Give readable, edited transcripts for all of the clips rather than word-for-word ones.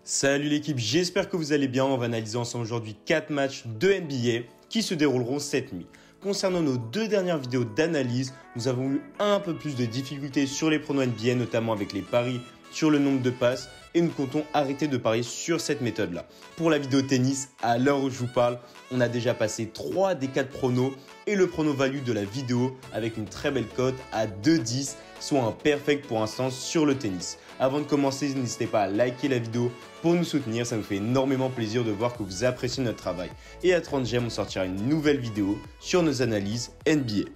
Salut l'équipe, j'espère que vous allez bien. On va analyser ensemble aujourd'hui 4 matchs de NBA qui se dérouleront cette nuit. Concernant nos 2 dernières vidéos d'analyse, nous avons eu un peu plus de difficultés sur les pronos NBA, notamment avec les paris sur le nombre de passes, et nous comptons arrêter de parier sur cette méthode-là. Pour la vidéo tennis, à l'heure où je vous parle, on a déjà passé 3 des 4 pronos et le prono value de la vidéo avec une très belle cote à 2,10, soit un perfect pour l'instant sur le tennis. Avant de commencer, n'hésitez pas à liker la vidéo pour nous soutenir, ça nous fait énormément plaisir de voir que vous appréciez notre travail. Et à 30 j'aime, on sortira une nouvelle vidéo sur nos analyses NBA.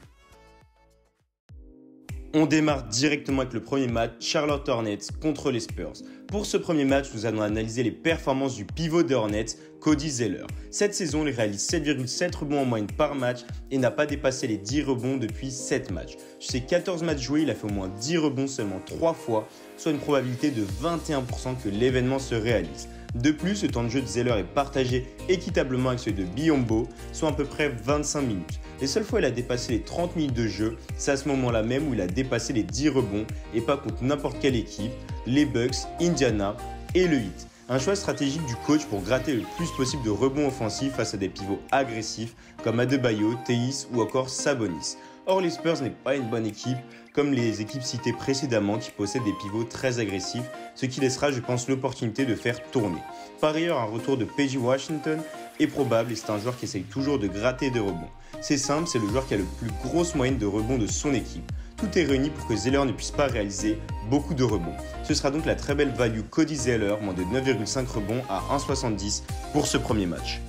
On démarre directement avec le premier match, Charlotte Hornets contre les Spurs. Pour ce premier match, nous allons analyser les performances du pivot des Hornets, Cody Zeller. Cette saison, il réalise 7,7 rebonds en moyenne par match et n'a pas dépassé les 10 rebonds depuis 7 matchs. Sur ses 14 matchs joués, il a fait au moins 10 rebonds seulement 3 fois, soit une probabilité de 21% que l'événement se réalise. De plus, le temps de jeu de Zeller est partagé équitablement avec celui de Biyombo, soit à peu près 25 minutes. Les seules fois où il a dépassé les 30 minutes de jeu, c'est à ce moment-là même où il a dépassé les 10 rebonds et pas contre n'importe quelle équipe, les Bucks, Indiana et le Heat. Un choix stratégique du coach pour gratter le plus possible de rebonds offensifs face à des pivots agressifs comme Adebayo, Theis ou encore Sabonis. Or, les Spurs n'est pas une bonne équipe comme les équipes citées précédemment qui possèdent des pivots très agressifs, ce qui laissera, je pense, l'opportunité de faire tourner. Par ailleurs, un retour de PJ Washington est probable et c'est un joueur qui essaye toujours de gratter des rebonds. C'est simple, c'est le joueur qui a le plus grosse moyenne de rebonds de son équipe. Tout est réuni pour que Zeller ne puisse pas réaliser beaucoup de rebonds. Ce sera donc la très belle value Cody Zeller, moins de 9,5 rebonds à 1,70 pour ce premier match.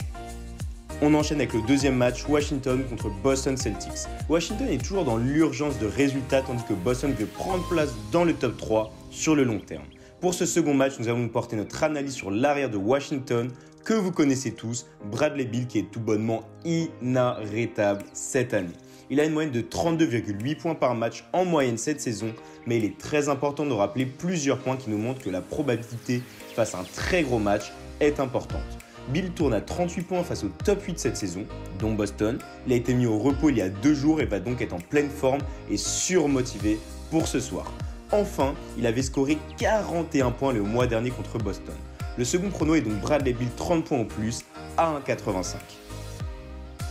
On enchaîne avec le deuxième match, Washington contre Boston Celtics. Washington est toujours dans l'urgence de résultats tandis que Boston veut prendre place dans le top 3 sur le long terme. Pour ce second match, nous allons porter notre analyse sur l'arrière de Washington que vous connaissez tous, Bradley Beal qui est tout bonnement inarrêtable cette année. Il a une moyenne de 32,8 points par match en moyenne cette saison, mais il est très important de rappeler plusieurs points qui nous montrent que la probabilité face à un très gros match est importante. Beal tourne à 38 points face au top 8 cette saison, dont Boston. Il a été mis au repos il y a 2 jours et va donc être en pleine forme et surmotivé pour ce soir. Enfin, il avait scoré 41 points le mois dernier contre Boston. Le second prono est donc Bradley Beal 30 points en plus à 1,85.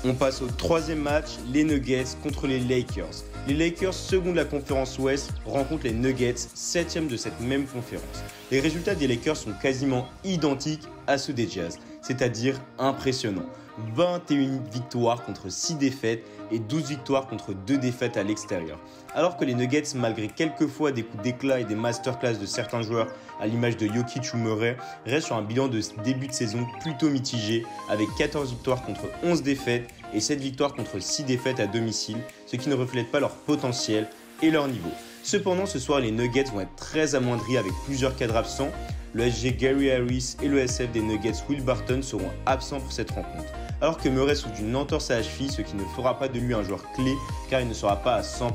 On passe au troisième match, les Nuggets contre les Lakers. Les Lakers, second de la conférence Ouest, rencontrent les Nuggets, 7e de cette même conférence. Les résultats des Lakers sont quasiment identiques à ceux des Jazz, c'est-à-dire impressionnants. 21 victoires contre 6 défaites et 12 victoires contre 2 défaites à l'extérieur. Alors que les Nuggets, malgré quelques fois des coups d'éclat et des masterclass de certains joueurs à l'image de Jokic ou Murray, restent sur un bilan de début de saison plutôt mitigé avec 14 victoires contre 11 défaites et 7 victoires contre 6 défaites à domicile, ce qui ne reflète pas leur potentiel et leur niveau. Cependant, ce soir, les Nuggets vont être très amoindris avec plusieurs cadres absents. Le SG Gary Harris et le SF des Nuggets Will Barton seront absents pour cette rencontre. Alors que Murray souffre d'une entorse à la cheville, ce qui ne fera pas de lui un joueur clé car il ne sera pas à 100%.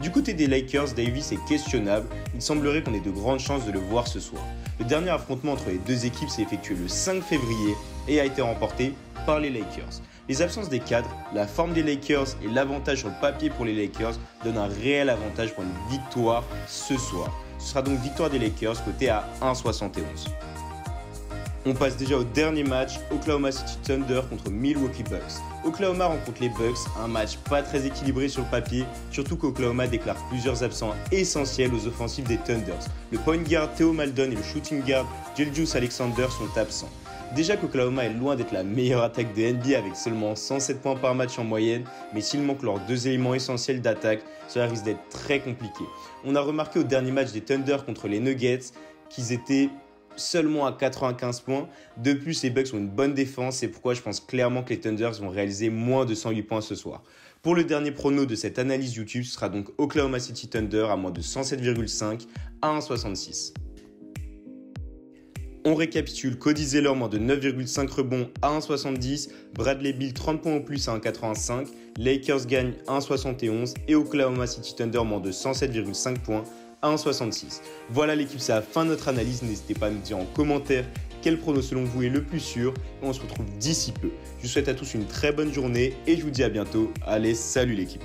Du côté des Lakers, Davis est questionnable. Il semblerait qu'on ait de grandes chances de le voir ce soir. Le dernier affrontement entre les deux équipes s'est effectué le 5 février et a été remporté par les Lakers. Les absences des cadres, la forme des Lakers et l'avantage sur le papier pour les Lakers donnent un réel avantage pour une victoire ce soir. Ce sera donc victoire des Lakers côté à 1,71. On passe déjà au dernier match, Oklahoma City Thunder contre Milwaukee Bucks. Oklahoma rencontre les Bucks, un match pas très équilibré sur le papier, surtout qu'Oklahoma déclare plusieurs absents essentiels aux offensives des Thunders. Le point guard Theo Maledon et le shooting guard Gilgeous Alexander sont absents. Déjà qu'Oklahoma est loin d'être la meilleure attaque de NBA avec seulement 107 points par match en moyenne, mais s'il manque leurs 2 éléments essentiels d'attaque, cela risque d'être très compliqué. On a remarqué au dernier match des Thunder contre les Nuggets qu'ils étaient seulement à 95 points. De plus, les Bucks ont une bonne défense, c'est pourquoi je pense clairement que les Thunders vont réaliser moins de 108 points ce soir. Pour le dernier prono de cette analyse YouTube, ce sera donc Oklahoma City Thunder à moins de 107,5 à 1,66. On récapitule, Cody Zeller moins de 9,5 rebonds à 1,70, Bradley Beal 30 points en plus à 1,85, Lakers gagnent 1,71 et Oklahoma City Thunder moins de 107,5 points à 1,66. Voilà l'équipe, c'est la fin de notre analyse. N'hésitez pas à nous dire en commentaire quel prono selon vous est le plus sûr et on se retrouve d'ici peu. Je vous souhaite à tous une très bonne journée et je vous dis à bientôt. Allez, salut l'équipe!